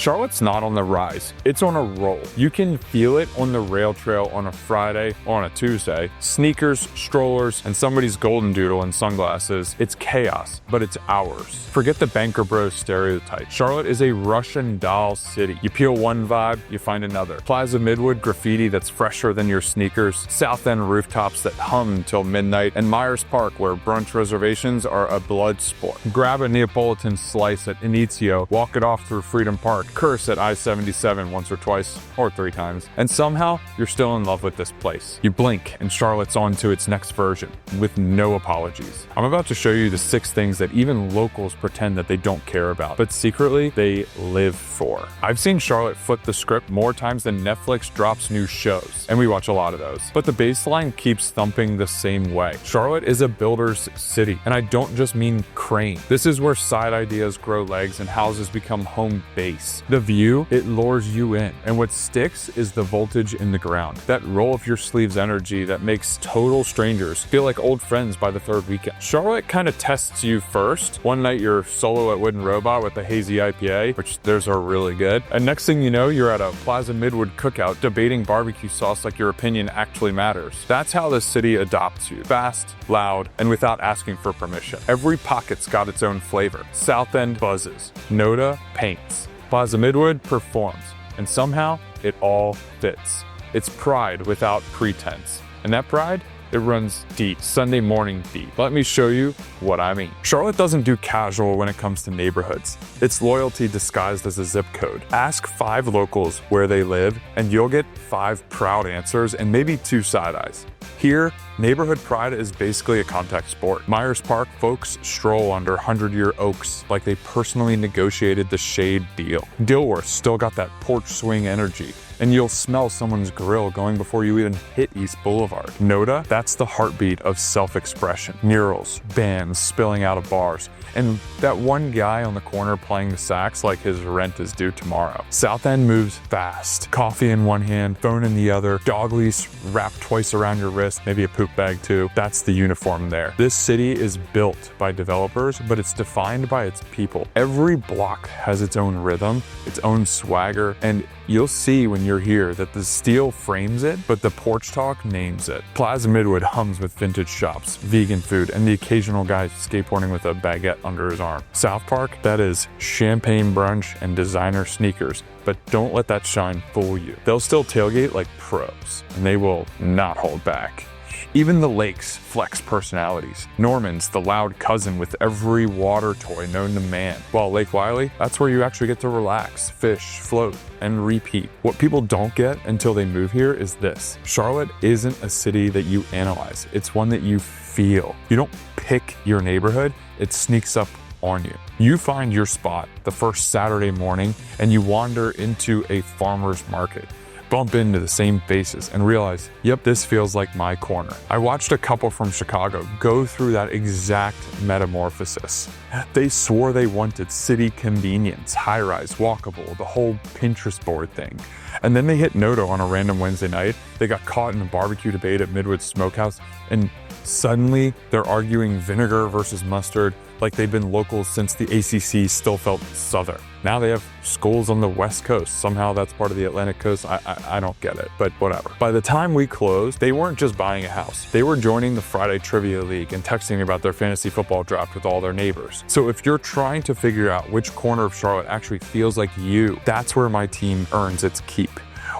Charlotte's not on the rise, it's on a roll. You can feel it on the rail trail on a Friday or on a Tuesday. Sneakers, strollers, and somebody's golden doodle and sunglasses. It's chaos, but it's ours. Forget the banker bros stereotype. Charlotte is a Russian doll city. You peel one vibe, you find another. Plaza Midwood graffiti that's fresher than your sneakers, South End rooftops that hum till midnight, and Myers Park where brunch reservations are a blood sport. Grab a Neapolitan slice at Inizio, walk it off through Freedom Park, curse at I-77 once or twice, or 3 times, and somehow you're still in love with this place. You blink and Charlotte's on to its next version, with no apologies. I'm about to show you the 6 things that even locals pretend that they don't care about, but secretly they live for. I've seen Charlotte flip the script more times than Netflix drops new shows, and we watch a lot of those. But the baseline keeps thumping the same way. Charlotte is a builder's city, and I don't just mean crane. This is where side ideas grow legs and houses become home base. The view, it lures you in, and what sticks is the voltage in the ground. That roll of your sleeves energy that makes total strangers feel like old friends by the 3rd weekend. Charlotte kind of tests you first. One night you're solo at Wooden Robot with a hazy IPA, which theirs are really good. And next thing you know, you're at a Plaza Midwood cookout debating barbecue sauce like your opinion actually matters. That's how the city adopts you. Fast, loud, and without asking for permission. Every pocket's got its own flavor. South End buzzes. Noda paints. Plaza Midwood performs. And somehow, it all fits. It's pride without pretense. And that pride, it runs deep, Sunday morning deep. Let me show you what I mean. Charlotte doesn't do casual when it comes to neighborhoods. It's loyalty disguised as a zip code. Ask 5 locals where they live, and you'll get 5 proud answers and maybe 2 side eyes. Here, neighborhood pride is basically a contact sport. Myers Park folks stroll under 100-year oaks like they personally negotiated the shade deal. Dilworth still got that porch swing energy, and you'll smell someone's grill going before you even hit East Boulevard. Noda, that's the heartbeat of self-expression. Murals, bands spilling out of bars, and that one guy on the corner playing the sax like his rent is due tomorrow. South End moves fast. Coffee in one hand, phone in the other, dog leash wrapped twice around your wrist, maybe a poop bag too. That's the uniform there. This city is built by developers, but it's defined by its people. Every block has its own rhythm, its own swagger, and you'll see when you're here that the steel frames it, but the porch talk names it. Plaza Midwood hums with vintage shops, vegan food, and the occasional guy skateboarding with a baguette under his arm. South Park, that is champagne brunch and designer sneakers, but don't let that shine fool you. They'll still tailgate like pros, and they will not hold back. Even the lakes flex personalities. Norman's the loud cousin with every water toy known to man. While Lake Wiley, that's where you actually get to relax, fish, float, and repeat. What people don't get until they move here is this. Charlotte isn't a city that you analyze. It's one that you feel. You don't pick your neighborhood, it sneaks up on you. You find your spot the first Saturday morning and you wander into a farmer's market. Bump into the same faces and realize, yep, this feels like my corner. I watched a couple from Chicago go through that exact metamorphosis. They swore they wanted city convenience, high-rise, walkable, the whole Pinterest board thing. And then they hit Noto on a random Wednesday night. They got caught in a barbecue debate at Midwood Smokehouse, and suddenly they're arguing vinegar versus mustard like they've been locals since the ACC still felt Southern. Now they have schools on the West Coast. Somehow that's part of the Atlantic Coast. I don't get it, but whatever. By the time we closed, they weren't just buying a house. They were joining the Friday Trivia League and texting about their fantasy football draft with all their neighbors. So if you're trying to figure out which corner of Charlotte actually feels like you, that's where my team earns its keep.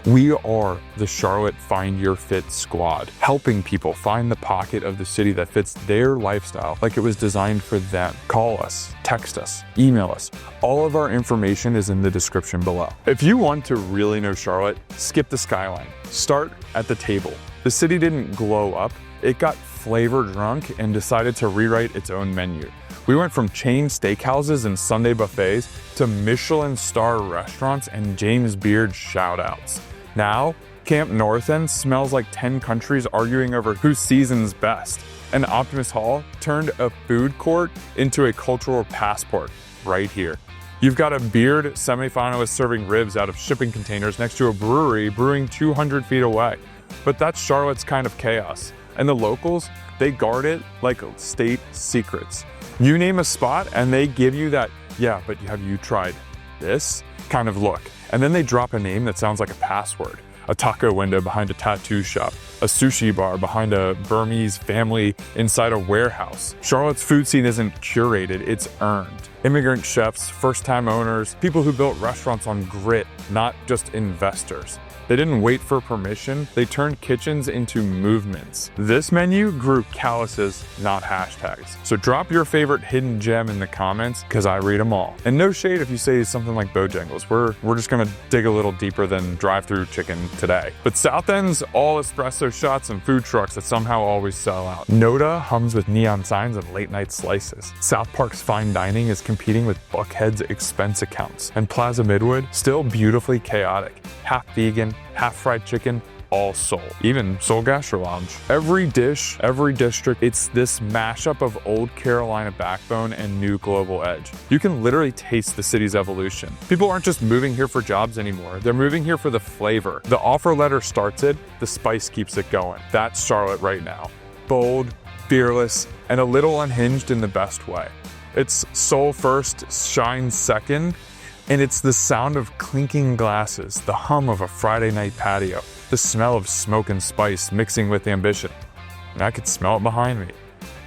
We are the Charlotte Find Your Fit squad, helping people find the pocket of the city that fits their lifestyle like it was designed for them. Call us, text us, email us. All of our information is in the description below. If you want to really know Charlotte, skip the skyline. Start at the table. The city didn't glow up. It got flavor drunk and decided to rewrite its own menu. We went from chain steakhouses and Sunday buffets to Michelin star restaurants and James Beard shout-outs. Now, Camp North End smells like 10 countries arguing over whose season's best. And Optimus Hall turned a food court into a cultural passport right here. You've got a Beard semifinalist serving ribs out of shipping containers next to a brewery brewing 200 feet away. But that's Charlotte's kind of chaos. And the locals, they guard it like state secrets. You name a spot and they give you that, yeah, but have you tried this kind of look. And then they drop a name that sounds like a password. A taco window behind a tattoo shop, a sushi bar behind a Burmese family inside a warehouse. Charlotte's food scene isn't curated, it's earned. Immigrant chefs, first-time owners, people who built restaurants on grit, not just investors. They didn't wait for permission, they turned kitchens into movements. This menu grew calluses, not hashtags. So drop your favorite hidden gem in the comments, because I read them all. And no shade if you say something like Bojangles. We're just gonna dig a little deeper than drive-through chicken today. But South End's all espresso shots and food trucks that somehow always sell out. Noda hums with neon signs and late-night slices. South Park's fine dining is competing with Buckhead's expense accounts. And Plaza Midwood, still beautifully chaotic. Half vegan, half fried chicken, all soul. Even Soul Gastro Lounge. Every dish, every district, it's this mashup of old Carolina backbone and new global edge. You can literally taste the city's evolution. People aren't just moving here for jobs anymore. They're moving here for the flavor. The offer letter starts it, the spice keeps it going. That's Charlotte right now. Bold, fearless, and a little unhinged in the best way. It's soul first, shine second, and it's the sound of clinking glasses, the hum of a Friday night patio, the smell of smoke and spice mixing with ambition. And I could smell it behind me.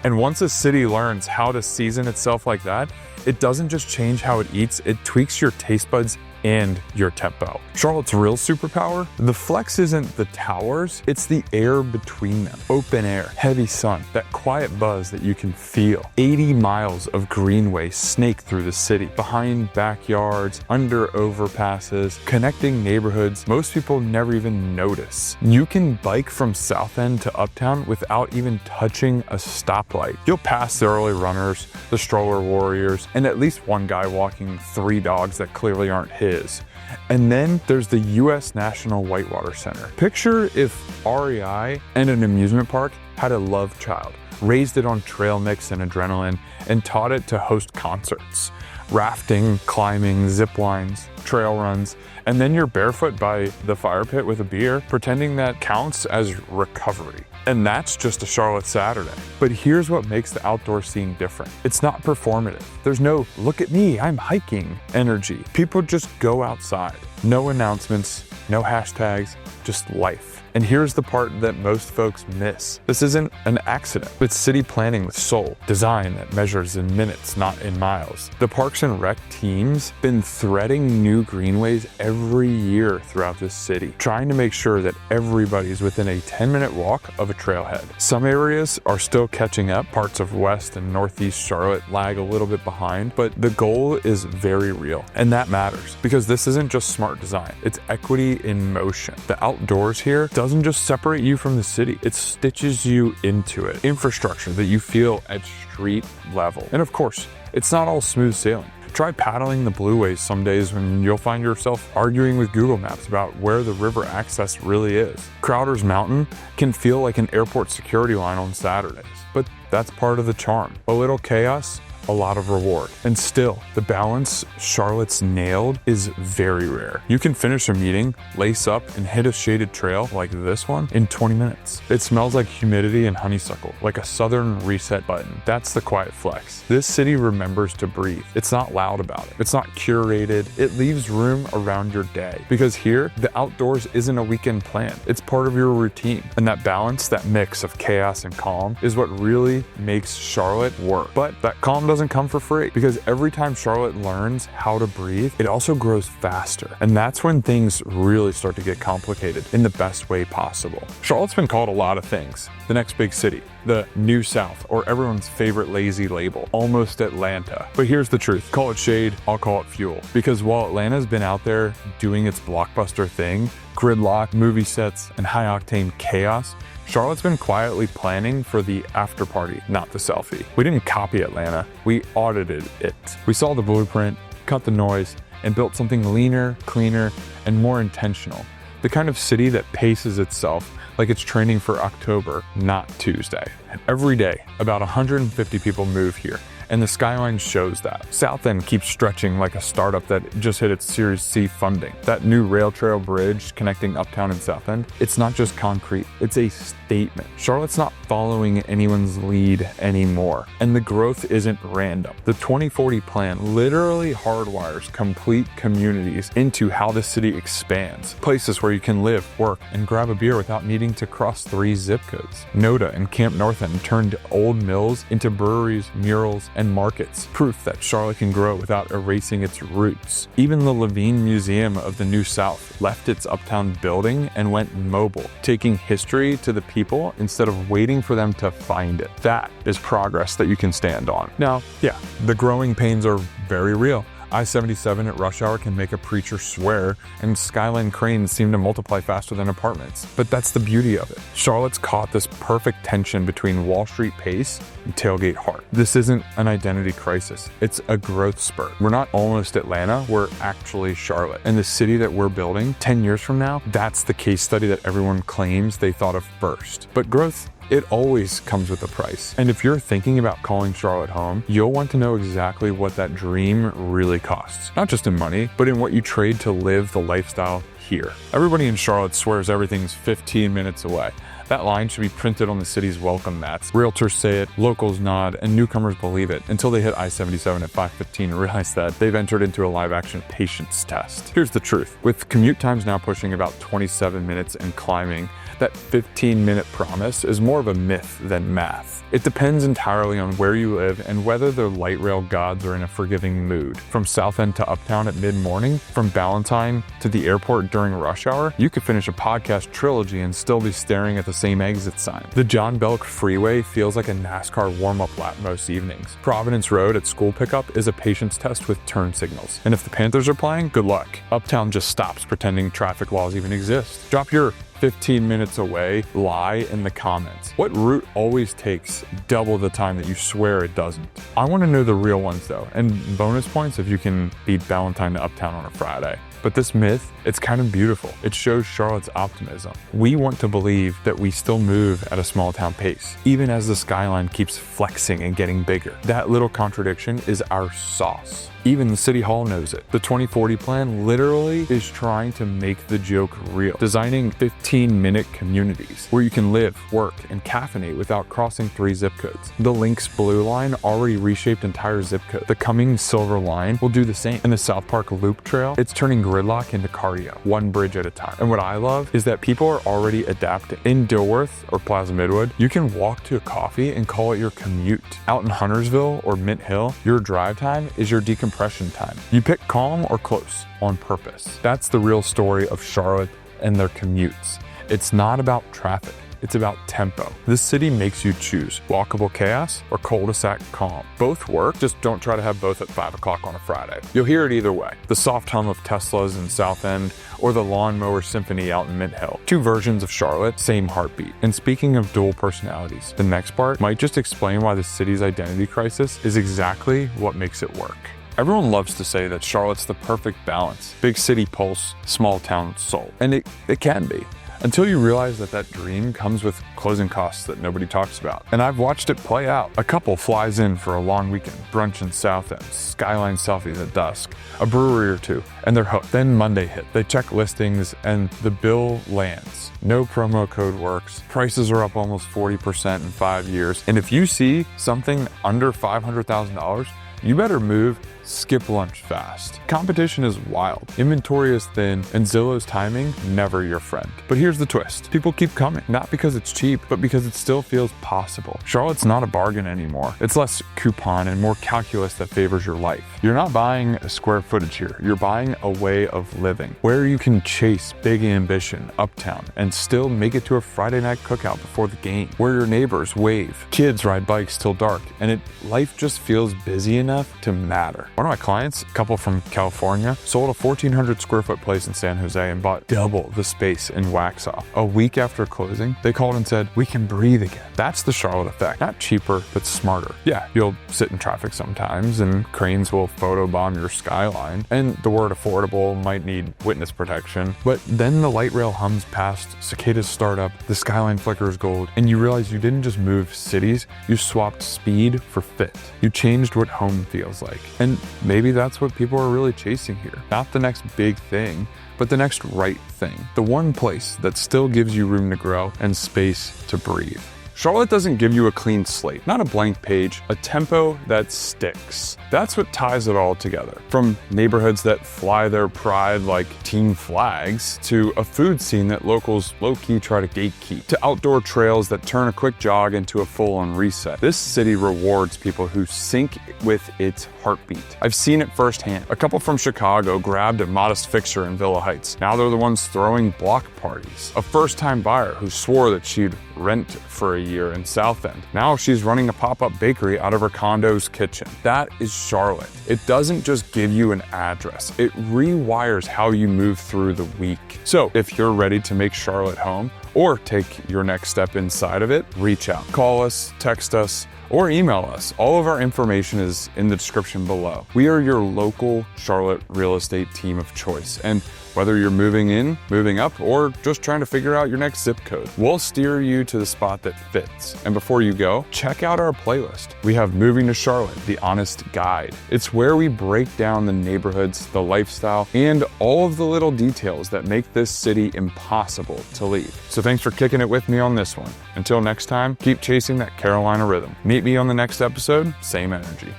And once a city learns how to season itself like that, it doesn't just change how it eats, it tweaks your taste buds and your tempo. Charlotte's real superpower? The flex isn't the towers, it's the air between them. Open air, heavy sun, that quiet buzz that you can feel. 80 miles of greenway snake through the city, behind backyards, under overpasses, connecting neighborhoods most people never even notice. You can bike from South End to Uptown without even touching a stoplight. You'll pass the early runners, the stroller warriors, and at least one guy walking 3 dogs that clearly aren't his. And then there's the U.S. National Whitewater Center. Picture if REI and an amusement park had a love child, raised it on trail mix and adrenaline, and taught it to host concerts. Rafting, climbing, zip lines, trail runs, and then you're barefoot by the fire pit with a beer, pretending that counts as recovery. And that's just a Charlotte Saturday. But here's what makes the outdoor scene different. It's not performative. There's no, look at me, I'm hiking energy. People just go outside. No announcements, no hashtags, just life. And here's the part that most folks miss. This isn't an accident. It's city planning with soul, design that measures in minutes, not in miles. The Parks and Rec team's been threading new greenways every year throughout this city, trying to make sure that everybody's within a 10-minute walk of a trailhead. Some areas are still catching up. Parts of West and Northeast Charlotte lag a little bit behind, but the goal is very real. And that matters because this isn't just smart design. It's equity in motion. The outdoors here doesn't just separate you from the city, it stitches you into it. Infrastructure that you feel at street level. And of course, it's not all smooth sailing. Try paddling the Blueways some days when you'll find yourself arguing with Google Maps about where the river access really is. Crowder's Mountain can feel like an airport security line on Saturdays, but that's part of the charm. A little chaos, a lot of reward. And still, the balance Charlotte's nailed is very rare. You can finish a meeting, lace up, and hit a shaded trail like this one in 20 minutes. It smells like humidity and honeysuckle, like a southern reset button. That's the quiet flex. This city remembers to breathe. It's not loud about it. It's not curated. It leaves room around your day. Because here, the outdoors isn't a weekend plan. It's part of your routine. And that balance, that mix of chaos and calm, is what really makes Charlotte work. But that calm doesn't come for free, because every time Charlotte learns how to breathe, it also grows faster. And that's when things really start to get complicated in the best way possible. Charlotte's been called a lot of things. The next big city, the New South, or everyone's favorite lazy label, almost Atlanta. But here's the truth. Call it shade, I'll call it fuel. Because while Atlanta's been out there doing its blockbuster thing, gridlock, movie sets, and high-octane chaos, Charlotte's been quietly planning for the after party, not the selfie. We didn't copy Atlanta, we audited it. We saw the blueprint, cut the noise, and built something leaner, cleaner, and more intentional. The kind of city that paces itself like it's training for October, not Tuesday. And every day, about 150 people move here. and the skyline shows that. South End keeps stretching like a startup that just hit its Series C funding. That new rail trail bridge connecting Uptown and South End, it's not just concrete, it's a statement. Charlotte's not following anyone's lead anymore, and the growth isn't random. The 2040 plan literally hardwires complete communities into how the city expands. Places where you can live, work, and grab a beer without needing to cross 3 zip codes. NODA and Camp North End turned old mills into breweries, murals, and markets. Proof that Charlotte can grow without erasing its roots. Even the Levine Museum of the New South left its Uptown building and went mobile, taking history to the people instead of waiting for them to find it. That is progress that you can stand on. Now, yeah, the growing pains are very real. I-77 at rush hour can make a preacher swear, and skyline cranes seem to multiply faster than apartments. But that's the beauty of it. Charlotte's caught this perfect tension between Wall Street pace and tailgate heart. This isn't an identity crisis. It's a growth spurt. We're not almost Atlanta, we're actually Charlotte. And the city that we're building 10 years from now, that's the case study that everyone claims they thought of first. But growth, it always comes with a price. And if you're thinking about calling Charlotte home, you'll want to know exactly what that dream really costs. Not just in money, but in what you trade to live the lifestyle here. Everybody in Charlotte swears everything's 15 minutes away. That line should be printed on the city's welcome mats. Realtors say it, locals nod, and newcomers believe it until they hit I-77 at 5:15 and realize that they've entered into a live-action patience test. Here's the truth. With commute times now pushing about 27 minutes and climbing, that 15-minute promise is more of a myth than math. It depends entirely on where you live and whether the light rail gods are in a forgiving mood. From South End to Uptown at mid-morning, from Ballantyne to the airport during rush hour, you could finish a podcast trilogy and still be staring at the same exit sign. The John Belk Freeway feels like a NASCAR warm-up lap most evenings. Providence Road at school pickup is a patience test with turn signals. And if the Panthers are playing, good luck. Uptown just stops pretending traffic laws even exist. Drop your 15 minutes away lie in the comments. What route always takes double the time that you swear it doesn't? I want to know the real ones though, and bonus points if you can beat Ballantyne to Uptown on a Friday. But this myth, it's kind of beautiful. It shows Charlotte's optimism. We want to believe that we still move at a small town pace, even as the skyline keeps flexing and getting bigger. That little contradiction is our sauce. Even the City Hall knows it. The 2040 plan literally is trying to make the joke real, designing 15-minute communities where you can live, work, and caffeinate without crossing 3 zip codes. The Lynx Blue line already reshaped entire zip code. The coming Silver line will do the same. And the South Park Loop Trail, it's turning gridlock into cardio, one bridge at a time. And what I love is that people are already adapting. In Dilworth or Plaza Midwood, you can walk to a coffee and call it your commute. Out in Huntersville or Mint Hill, your drive time is your decompression time. You pick calm or close on purpose. That's the real story of Charlotte and their commutes. It's not about traffic. It's about tempo. This city makes you choose walkable chaos or cul-de-sac calm. Both work, just don't try to have both at 5 o'clock on a Friday. You'll hear it either way. The soft hum of Teslas in South End or the lawnmower symphony out in Mint Hill. 2 versions of Charlotte, same heartbeat. And speaking of dual personalities, the next part might just explain why the city's identity crisis is exactly what makes it work. Everyone loves to say that Charlotte's the perfect balance. Big city pulse, small town soul. And it can be. Until you realize that that dream comes with closing costs that nobody talks about. And I've watched it play out. A couple flies in for a long weekend, brunch in South End, skyline selfies at dusk, a brewery or two, and they're hooked. Then Monday hit. They check listings and the bill lands. No promo code works. Prices are up almost 40% in 5 years. And if you see something under $500,000, you better move, skip lunch fast. Competition is wild, inventory is thin, and Zillow's timing never your friend. But here's the twist. People keep coming, not because it's cheap, but because it still feels possible. Charlotte's not a bargain anymore. It's less coupon and more calculus that favors your life. You're not buying a square footage here. You're buying a way of living, where you can chase big ambition uptown and still make it to a Friday night cookout before the game, where your neighbors wave, kids ride bikes till dark, and life just feels busy enough to matter. One of my clients, a couple from California, sold a 1,400 square foot place in San Jose and bought double the space in Waxhaw. A week after closing, they called and said, we can breathe again. That's the Charlotte effect. Not cheaper, but smarter. Yeah, you'll sit in traffic sometimes and cranes will photobomb your skyline, and the word affordable might need witness protection, but then the light rail hums past, cicadas start up, the skyline flickers gold, and you realize you didn't just move cities, you swapped speed for fit. You changed what home feels like. And maybe that's what people are really chasing here. Not the next big thing, but the next right thing. The one place that still gives you room to grow and space to breathe. Charlotte doesn't give you a clean slate, not a blank page, a tempo that sticks. That's what ties it all together. From neighborhoods that fly their pride like team flags, to a food scene that locals low-key try to gatekeep, to outdoor trails that turn a quick jog into a full-on reset. This city rewards people who sync with its heartbeat. I've seen it firsthand. A couple from Chicago grabbed a modest fixture in Villa Heights. Now they're the ones throwing block parties. A first-time buyer who swore that she'd rent for a year in South End. Now she's running a pop-up bakery out of her condo's kitchen. That is Charlotte. It doesn't just give you an address, it rewires how you move through the week. So if you're ready to make Charlotte home or take your next step inside of it, reach out. Call us, text us, or email us. All of our information is in the description below. We are your local Charlotte real estate team of choice. And whether you're moving in, moving up, or just trying to figure out your next zip code, we'll steer you to the spot that fits. And before you go, check out our playlist. We have Moving to Charlotte, The Honest Guide. It's where we break down the neighborhoods, the lifestyle, and all of the little details that make this city impossible to leave. So thanks for kicking it with me on this one. Until next time, keep chasing that Carolina rhythm. Meet me on the next episode, same energy.